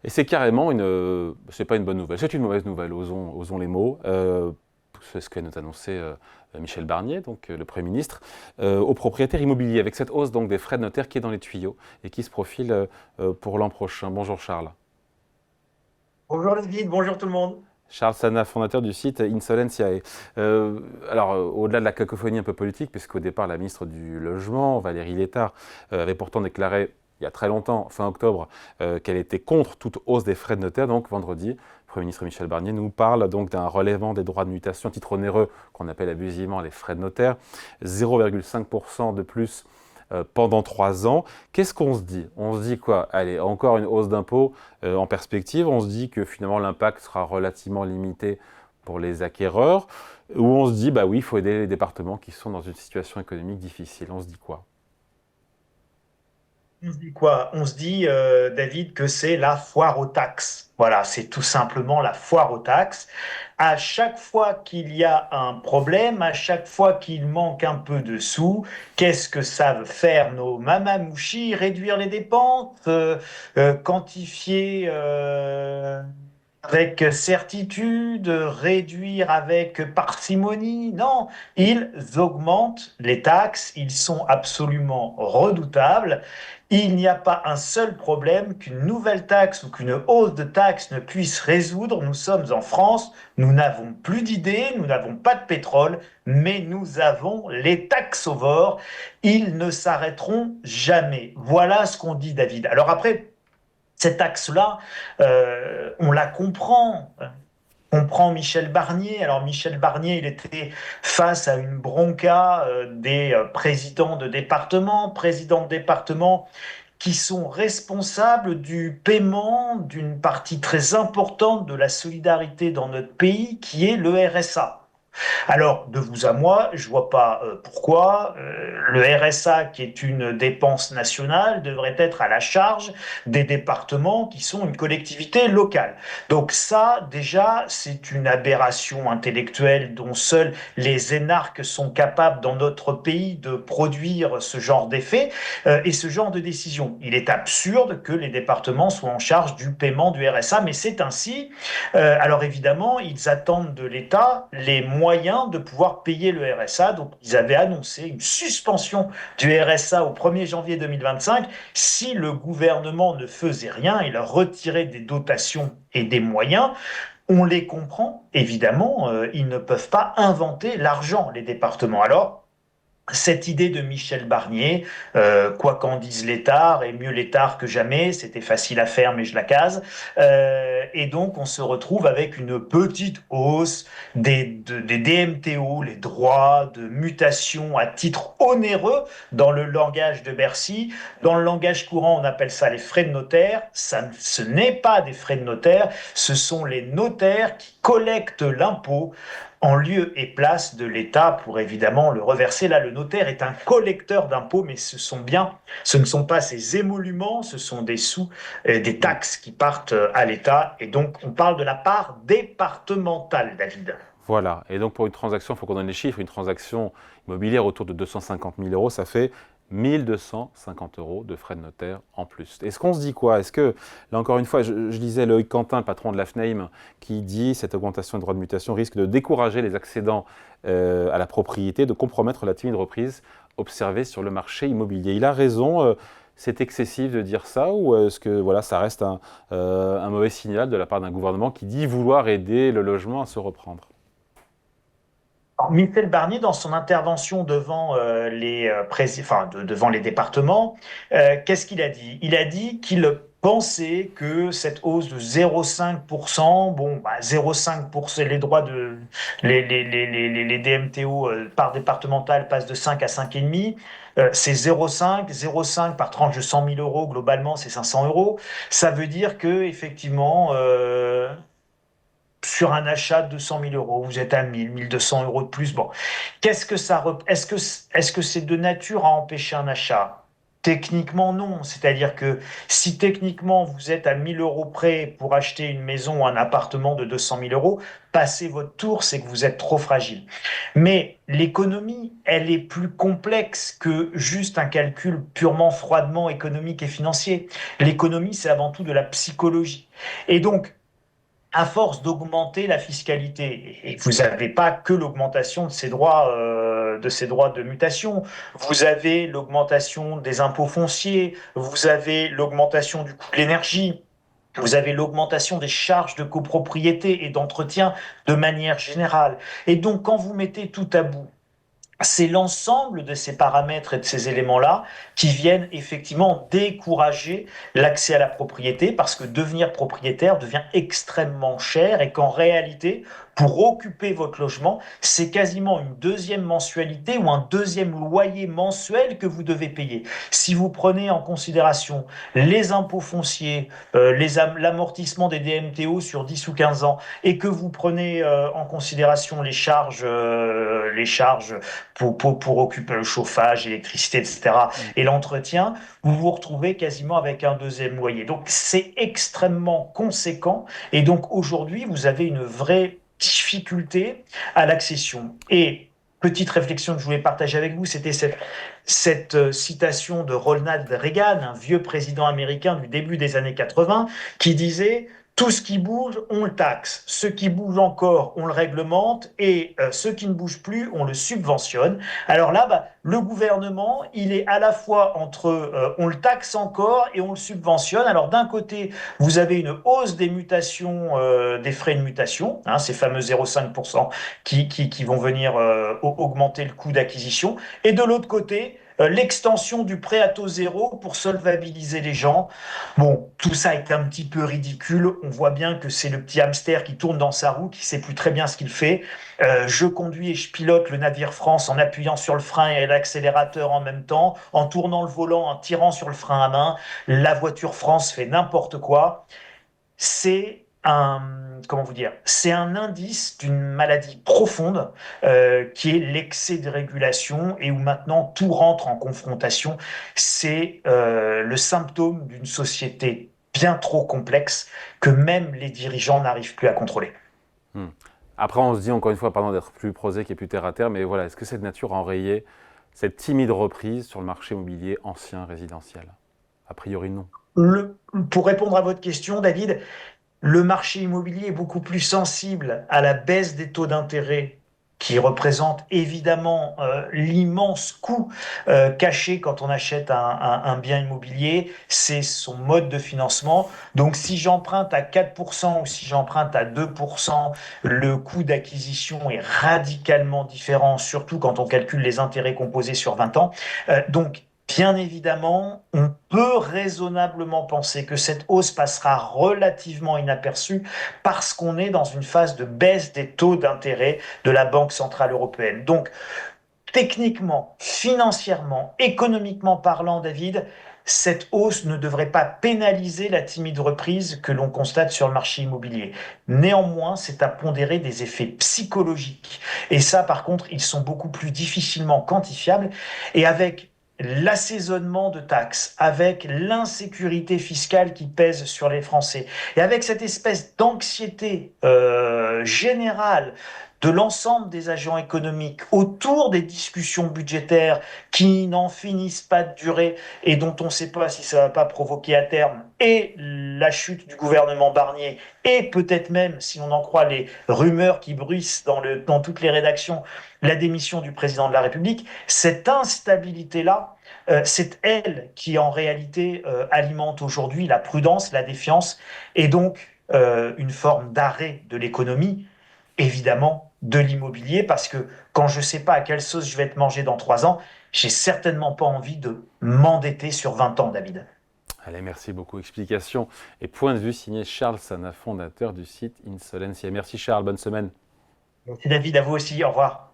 Et c'est carrément c'est pas une bonne nouvelle, c'est une mauvaise nouvelle, osons les mots. C'est ce que nous a annoncé Michel Barnier, donc le Premier ministre, aux propriétaires immobiliers, avec cette hausse donc des frais de notaire qui est dans les tuyaux et qui se profile pour l'an prochain. Bonjour Charles. Bonjour David, bonjour tout le monde. Charles Sana, fondateur du site Insolentiae. Au-delà de la cacophonie un peu politique, puisqu'au départ, la ministre du Logement, Valérie Létard, avait pourtant déclaré, il y a très longtemps, fin octobre, qu'elle était contre toute hausse des frais de notaire. Donc, vendredi, le Premier ministre Michel Barnier nous parle donc d'un relèvement des droits de mutation, titre onéreux, qu'on appelle abusivement les frais de notaire, 0,5% de plus pendant 3 ans. Qu'est-ce qu'on se dit? On se dit quoi? Allez, encore une hausse d'impôts en perspective. On se dit que finalement l'impact sera relativement limité pour les acquéreurs. Ou on se dit, bah oui, il faut aider les départements qui sont dans une situation économique difficile. On se dit quoi? On se dit quoi? On se dit, David, que c'est la foire aux taxes. Voilà, c'est tout simplement la foire aux taxes. À chaque fois qu'il y a un problème, à chaque fois qu'il manque un peu de sous, qu'est-ce que savent faire nos mamamouchis? Réduire les dépenses, quantifier avec certitude, réduire avec parcimonie. Non, ils augmentent les taxes, ils sont absolument redoutables. Il n'y a pas un seul problème qu'une nouvelle taxe ou qu'une hausse de taxe ne puisse résoudre. Nous sommes en France, nous n'avons plus d'idées, nous n'avons pas de pétrole, mais nous avons les taxovores. Ils ne s'arrêteront jamais. Voilà ce qu'on dit, David. Alors après, cet axe-là, on la comprend. On prend Michel Barnier. Alors Michel Barnier, il était face à une bronca des présidents de département qui sont responsables du paiement d'une partie très importante de la solidarité dans notre pays, qui est le RSA. Alors, de vous à moi, je vois pas pourquoi le RSA, qui est une dépense nationale, devrait être à la charge des départements qui sont une collectivité locale. Donc ça, déjà, c'est une aberration intellectuelle dont seuls les énarques sont capables dans notre pays de produire ce genre d'effet et ce genre de décision. Il est absurde que les départements soient en charge du paiement du RSA, mais c'est ainsi. Alors évidemment, ils attendent de l'État les moyens de pouvoir payer le RSA. Donc ils avaient annoncé une suspension du RSA au 1er janvier 2025 si le gouvernement ne faisait rien et leur retirait des dotations et des moyens. On les comprend, évidemment, ils ne peuvent pas inventer l'argent, les départements. Alors, cette idée de Michel Barnier, quoi qu'en disent les tares, et mieux les tares que jamais, c'était facile à faire, mais je la case. Et donc, on se retrouve avec une petite hausse des DMTO, les droits de mutation à titre onéreux dans le langage de Bercy. Dans le langage courant, on appelle ça les frais de notaire. Ce n'est pas des frais de notaire, ce sont les notaires qui collectent l'impôt en lieu et place de l'État pour évidemment le reverser. Là, le notaire est un collecteur d'impôts, mais ce ne sont pas ses émoluments, ce sont des sous, des taxes qui partent à l'État. Et donc, on parle de la part départementale, David. Voilà. Et donc pour une transaction, il faut qu'on donne les chiffres. Une transaction immobilière autour de 250 000 euros, ça fait 1250 euros de frais de notaire en plus. Est-ce qu'on se dit quoi? Est-ce que, là encore une fois, je lisais Loïc Quentin, le patron de la FNAIM, qui dit cette augmentation des droits de mutation risque de décourager les accédants à la propriété, de compromettre la timide reprise observée sur le marché immobilier. Il a raison, c'est excessif de dire ça, ou est-ce que voilà, ça reste un mauvais signal de la part d'un gouvernement qui dit vouloir aider le logement à se reprendre? Alors, Michel Barnier, dans son intervention devant devant les départements, qu'est-ce qu'il a dit? Il a dit qu'il pensait que cette hausse de 0,5%, bon, bah, 0,5%, les DMTO par départemental passent de 5 à 5,5. C'est 0,5 par tranche de 100 000 euros, globalement, c'est 500 euros. Ça veut dire que, effectivement, sur un achat de 200 000 euros, vous êtes à 1000, 1200 euros de plus. Bon, est-ce que c'est de nature à empêcher un achat? Techniquement, non. C'est-à-dire que si techniquement vous êtes à 1000 euros près pour acheter une maison ou un appartement de 200 000 euros, passez votre tour, c'est que vous êtes trop fragile. Mais l'économie, elle est plus complexe que juste un calcul purement froidement économique et financier. L'économie, c'est avant tout de la psychologie. Et donc, à force d'augmenter la fiscalité, et vous n'avez pas que l'augmentation de ces droits de mutation, vous avez l'augmentation des impôts fonciers, vous avez l'augmentation du coût de l'énergie, vous avez l'augmentation des charges de copropriété et d'entretien de manière générale. Et donc, quand vous mettez tout à bout, c'est l'ensemble de ces paramètres et de ces éléments-là qui viennent effectivement décourager l'accès à la propriété parce que devenir propriétaire devient extrêmement cher et qu'en réalité, pour occuper votre logement, c'est quasiment une deuxième mensualité ou un deuxième loyer mensuel que vous devez payer. Si vous prenez en considération les impôts fonciers, l'amortissement des DMTO sur 10 ou 15 ans et que vous prenez en considération les charges pour occuper le chauffage, l'électricité, etc. Et l'entretien, vous vous retrouvez quasiment avec un deuxième loyer. Donc c'est extrêmement conséquent. Et donc aujourd'hui, vous avez une vraie difficulté à l'accession. Et petite réflexion que je voulais partager avec vous, c'était cette citation de Ronald Reagan, un vieux président américain du début des années 80, qui disait tout ce qui bouge, on le taxe. Ce qui bouge encore, on le réglemente. Et ce qui ne bouge plus, on le subventionne. Alors là, le gouvernement, il est à la fois entre on le taxe encore et on le subventionne. Alors d'un côté, vous avez une hausse des mutations, des frais de mutation, hein, ces fameux 0,5% qui vont venir augmenter le coût d'acquisition. Et de l'autre côté, l'extension du prêt à taux zéro pour solvabiliser les gens. Bon, tout ça est un petit peu ridicule. On voit bien que c'est le petit hamster qui tourne dans sa roue, qui sait plus très bien ce qu'il fait. Je conduis et je pilote le navire France en appuyant sur le frein et l'accélérateur en même temps, en tournant le volant, en tirant sur le frein à main. La voiture France fait n'importe quoi. C'est comment vous dire, c'est un indice d'une maladie profonde qui est l'excès de régulation et où maintenant tout rentre en confrontation. C'est le symptôme d'une société bien trop complexe que même les dirigeants n'arrivent plus à contrôler. Hmm. Après, on se dit encore une fois, pardon d'être plus prosaïque et plus terre à terre, mais voilà, est-ce que cette nature a enrayé cette timide reprise sur le marché immobilier ancien résidentiel? A priori, non. Pour répondre à votre question, David, le marché immobilier est beaucoup plus sensible à la baisse des taux d'intérêt qui représente évidemment l'immense coût caché quand on achète un bien immobilier, c'est son mode de financement. Donc si j'emprunte à 4% ou si j'emprunte à 2%, le coût d'acquisition est radicalement différent, surtout quand on calcule les intérêts composés sur 20 ans. Donc bien évidemment, on peut raisonnablement penser que cette hausse passera relativement inaperçue parce qu'on est dans une phase de baisse des taux d'intérêt de la Banque centrale européenne. Donc, techniquement, financièrement, économiquement parlant, David, cette hausse ne devrait pas pénaliser la timide reprise que l'on constate sur le marché immobilier. Néanmoins, c'est à pondérer des effets psychologiques. Et ça, par contre, ils sont beaucoup plus difficilement quantifiables. Et avec l'assaisonnement de taxes, avec l'insécurité fiscale qui pèse sur les Français, et avec cette espèce d'anxiété générale de l'ensemble des agents économiques autour des discussions budgétaires qui n'en finissent pas de durer et dont on ne sait pas si ça ne va pas provoquer à terme et la chute du gouvernement Barnier et peut-être même, si on en croit les rumeurs qui bruissent dans toutes les rédactions, la démission du président de la République, cette instabilité-là, c'est elle qui en réalité alimente aujourd'hui la prudence, la défiance et donc une forme d'arrêt de l'économie, évidemment de l'immobilier, parce que quand je ne sais pas à quelle sauce je vais être mangé dans 3 ans, j'ai certainement pas envie de m'endetter sur 20 ans, David. Allez, merci beaucoup. Explication et point de vue signé Charles Sana, fondateur du site Insolencia. Merci Charles, bonne semaine. Merci David, à vous aussi, au revoir.